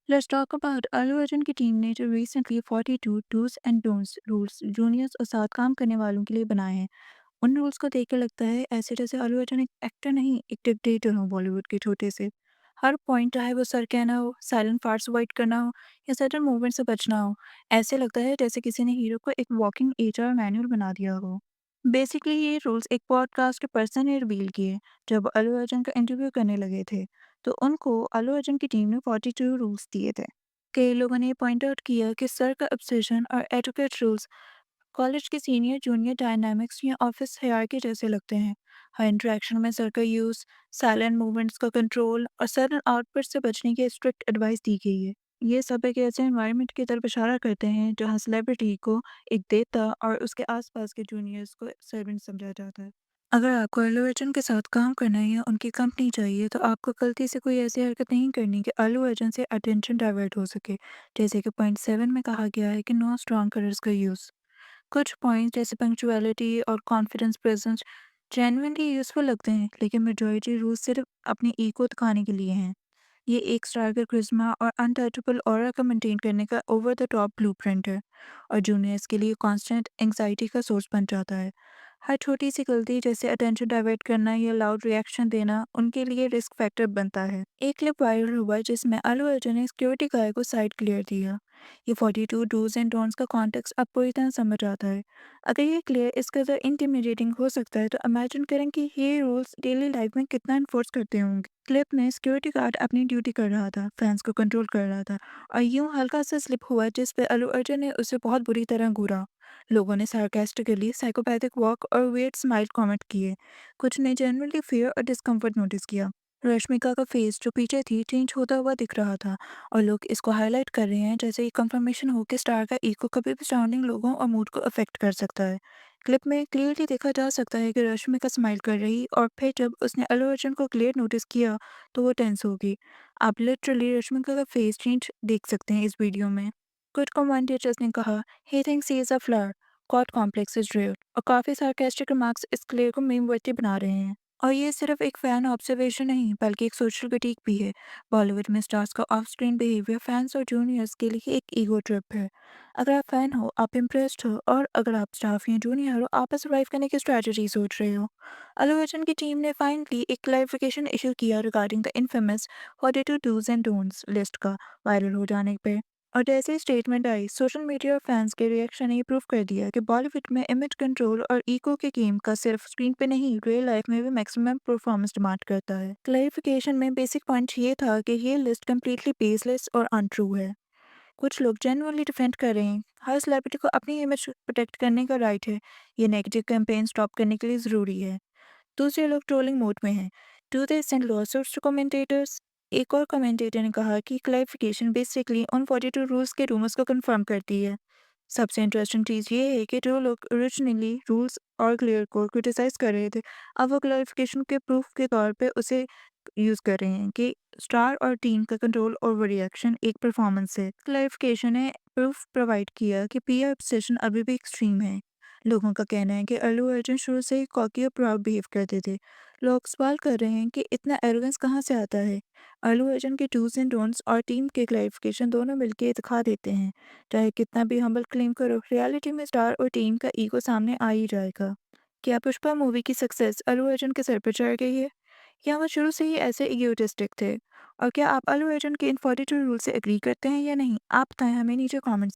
Let's talk about Allu Arjun की team ने जो recently 42 do's and don'ts rules juniors और साथ काम करने वालों के लिए बनाए हैं। उन रूल्स को देख के लगता है ऐसे जैसे अल्लू अर्जुन एक एक्टर नहीं, एक डिक्टेटर हो बॉलीवुड के छोटे से। हर पॉइंट चाहे वो सर कहना हो, साइलेंट पार्ट्स अवॉइड करना हो या सडन मूवमेंट से बचना हो, ऐसे लगता है जैसे किसी ने हीरो को एक वॉकिंग एचआर मैनुअल बना दिया हो। बेसिकली ये रूल्स एक पॉडकास्ट के पर्सन ने रिवील किए जब अल्लू अर्जुन का इंटरव्यू करने लगे थे। तो उनको अल्लू अर्जुन की टीम ने 42 रूल्स दिए थे। कई लोगों ने पॉइंट आउट किया कि सर का ऑब्सेशन और एटिकेट रूल्स कॉलेज के सीनियर जूनियर डायनामिक्स या ऑफिस हायरार्की जैसे लगते हैं। हर इंटरेक्शन में सर का यूज, साइलेंट मूवमेंट्स का कंट्रोल और सडन आउटपुट से बचने की स्ट्रिक्ट एडवाइस दी गई है। ये सब एक ऐसे एनवायरनमेंट की तरफ इशारा करते हैं जहाँ सेलिब्रिटी को एक देवता और उसके आसपास के जूनियर्स को सर्वेंट समझा जाता है। अगर आपको अल्लू अर्जुन के साथ काम करना है या उनकी कंपनी चाहिए तो आपको गलती से कोई ऐसी हरकत नहीं करनी कि अल्लू अर्जुन से अटेंशन डाइवर्ट हो सके। जैसे कि पॉइंट 7 में कहा गया है कि नो स्ट्रॉन्ग कलर्स का यूज़। कुछ पॉइंट्स जैसे पंक्चुअलिटी और कॉन्फिडेंस प्रेजेंस जेन्युइनली यूजफुल लगते हैं, लेकिन मेजॉरिटी रूल्स सिर्फ अपनी ईगो दिखाने के लिए हैं। ये एक स्टार का क्रिश्मा और अनटचेबल ऑरा का मेंटेन करने का ओवर द टॉप ब्लूप्रिंट है और जूनियर्स के लिए कांस्टेंट एंग्जाइटी का सोर्स बन जाता है। हर छोटी सी गलती जैसे अटेंशन डाइवर्ट करना या लाउड रिएक्शन देना उनके लिए रिस्क फैक्टर बनता है। एक क्लिप वायरल हुआ जिसमें अल्लू अर्जुन ने सिक्योरिटी गार्ड को साइड क्लियर दिया। ये 42 डूज एंड डोंट्स का कॉन्टेक्स्ट अब पूरी तरह समझ आता है। अगर ये क्लियर इस कदर इंटिमिडेटिंग हो सकता है तो इमेजिन करें कि ये रूल्स डेली लाइफ में कितना इन्फोर्स करते होंगे। क्लिप में सिक्योरिटी गार्ड अपनी ड्यूटी कर रहा था, फैंस को कंट्रोल कर रहा था और यूं हल्का सा स्लिप हुआ जिस पे अल्लू अर्जुन ने उसे बहुत बुरी तरह घूरा। लोगों ने सार्कास्टिकली साइकोपैथिक वॉक और वेट स्माइल कमेंट किए। कुछ ने जनरली फियर और डिस्कम्फर्ट नोटिस किया। रश्मिका का फेस जो पीछे थी चेंज होता हुआ दिख रहा था और लोग इसको हाईलाइट कर रहे हैं जैसे ये कंफर्मेशन हो कि स्टार का ईगो कभी भी सराउंडिंग लोगों और मूड को अफेक्ट कर सकता है। क्लिप में क्लियरली देखा जा सकता है कि रश्मिका स्माइल कर रही और फिर जब उसने अल्लू अर्जुन को क्लियर नोटिस किया तो वो टेंस हो गई। आप लिटरली रश्मिका का फेस चेंज देख सकते हैं इस वीडियो में। कुछ कमेंटेटर्स ने कहा he thinks he is a flower, God complex is real और काफी सार्कास्टिक रिमार्क्स इस क्लियर को मीम वर्दी बना रहे हैं। और ये सिर्फ एक फैन ऑब्जर्वेशन नहीं बल्कि एक सोशल क्रिटिक भी है। बॉलीवुड में स्टार्स का ऑफ स्क्रीन बिहेवियर फैंस और जूनियर्स के लिए एक ईगो ट्रिप है। अगर आप फैन हो, आप इम्प्रेस्ड हो और अगर आप स्टाफ या जूनियर हो, आपस सर्वाइव करने की स्ट्रैटेजी सोच रहे हो। अल्लू अर्जुन की टीम ने फाइनली एक क्लैरिफिकेशन इशू किया regarding the infamous 42 dos and don'ts list का वायरल हो जाने पे। और जैसे ही स्टेटमेंट आई, सोशल मीडिया और फैंस के रिएक्शन ने प्रूव कर दिया कि बॉलीवुड में इमेज कंट्रोल और ईगो के गेम का सिर्फ स्क्रीन पे नहीं, रियल लाइफ में भी मैक्सिमम परफॉर्मेंस डिमांड करता है। क्लैरिफिकेशन में बेसिक पॉइंट ये था कि ये लिस्ट कम्प्लीटली बेसलेस और अनट्रू है। कुछ लोग जेन्युइनली डिफेंड कर रहे हैं हर सेलिब्रिटी को अपनी इमेज प्रोटेक्ट करने का राइट है। ये नेगेटिव कैंपेन स्टॉप करने के लिए ज़रूरी है। दूसरे लोग ट्रोलिंग मोड में हैं। Do they send lawsuits to commentators? एक और कमेंटेटर ने कहा कि क्लैरिफिकेशन बेसिकली उन 42 रूल्स के रूमर्स को कंफर्म करती है। सबसे इंटरेस्टिंग चीज़ ये है कि जो लोग ओरिजिनली रूल्स और क्लियर को क्रिटिसाइज कर रहे थे, अब वो क्लैरिफिकेशन के प्रूफ के तौर पे उसे यूज़ कर रहे हैं कि स्टार और टीम का कंट्रोल ओवर रिएक्शन एक परफॉर्मेंस है। क्लैरिफिकेशन ने प्रूफ प्रोवाइड किया कि पीआर ऑब्सेशन अभी भी एक्सट्रीम है। लोगों का कहना है कि अल्लू अर्जुन शुरू से ही कॉकी और प्राउड बिहेव करते थे। लोग सवाल कर रहे हैं कि इतना एरोगेंस कहाँ से आता है। अल्लू अर्जुन के डूज एंड डोंट्स और टीम के क्लैरिफिकेशन दोनों मिलकर दिखा देते हैं चाहे कितना भी हम्बल क्लेम करो, रियलिटी में स्टार और टीम का ईगो सामने आ ही जाएगा। क्या पुष्पा मूवी की सक्सेस अल्लू अर्जुन के सर पर चढ़ गई है या वो शुरू से ही ऐसे इगोइस्टिक थे? और क्या आप अल्लू अर्जुन के इन 42 रूल से एग्री करते हैं या नहीं? आप बताएं हमें नीचे कमेंट्स